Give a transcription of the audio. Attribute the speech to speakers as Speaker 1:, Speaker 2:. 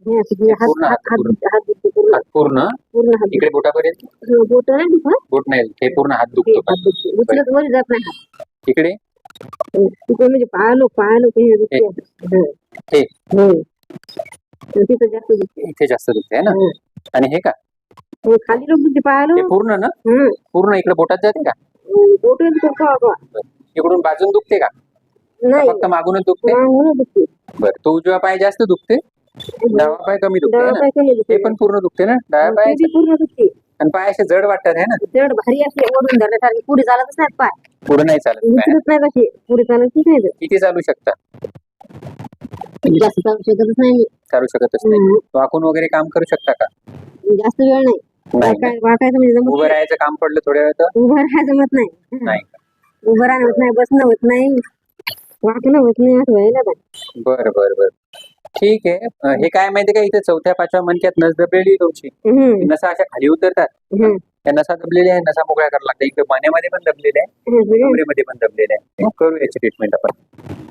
Speaker 1: हे असं की हात
Speaker 2: पूर्ण
Speaker 1: हात
Speaker 2: हात
Speaker 1: हात
Speaker 2: पूर्ण
Speaker 1: हात दुखतो पूर्ण
Speaker 2: हात पूर्ण
Speaker 1: पूर्ण हात
Speaker 2: इकडे बोटापर्यंत
Speaker 1: दुखतो. बोट नाही दुखत
Speaker 2: बोट नाही हे पूर्ण हात
Speaker 1: हे
Speaker 2: दुखतो का
Speaker 1: हात दुखतो उचलत वर जात नाही हात
Speaker 2: इकडे
Speaker 1: तिकडे म्हणजे पायालो पायालो हे दुखते हो
Speaker 2: हे
Speaker 1: हो तर तिथं जास्त दुखते
Speaker 2: इथे जास्त दुखते है ना
Speaker 1: हो
Speaker 2: आणि हे का
Speaker 1: हो खाली लोक दुखते पायालो
Speaker 2: हे पूर्ण ना पूर्ण इकडे बोटात जाते का
Speaker 1: बोट दुखतो बाबा
Speaker 2: इकडून बाजून दुखते का
Speaker 1: नाही
Speaker 2: फक्त मागूनच दुखते
Speaker 1: मागून दुखते
Speaker 2: बरं तो उजवा पाय जास्त दुखते डावा पाय कमी दुखते है
Speaker 1: डावा
Speaker 2: ना
Speaker 1: पाय कमी दुखते
Speaker 2: हे पण पूर्ण दुखते ना डाव्या
Speaker 1: ते
Speaker 2: पायाचं
Speaker 1: बी पूर्ण दुखते
Speaker 2: आणि पाय असे जड वाटतात है ना
Speaker 1: जड भारी असले ओढून धरल्यासारखे पुढे चालतच नाही पाय
Speaker 2: पुढे नाही चालत पाय
Speaker 1: उचलत नाही कसे पुढे चालतच नाही
Speaker 2: किती चालू शकता
Speaker 1: जास्त चालू शकतच नाही
Speaker 2: चालू शकतच नाही वाकून वगैरे काम करू शकता का
Speaker 1: जास्त वेळ नाही
Speaker 2: नाही ना?
Speaker 1: वाकायचं म्हणजे जमत
Speaker 2: उभं
Speaker 1: नाही.
Speaker 2: राहायचं काम पडलं थोड्या वेळ तर
Speaker 1: उभं राहायचं जमत नाही
Speaker 2: नाही
Speaker 1: उभं राहणं होत नाही बसणं होत नाही वाकणं होत नाही असं व्हायला पाहिजे
Speaker 2: बरं बरं बरं ठीक आहे हे काय माहिती का इथे 4थ्या-5व्या मणक्यात नस दबलेली आहे तुमची
Speaker 1: हम्म,
Speaker 2: नसा अशा खाली उतरतात
Speaker 1: हम्म,
Speaker 2: त्या नसा दबलेल्या आहे नसा मोकळ्या करायला लागतात इकडे मानेमध्ये पण दबलेल्या आहे
Speaker 1: हम्म.
Speaker 2: कमरेमध्ये पण दबलेल्या आहे मग करू याची ट्रीटमेंट आपण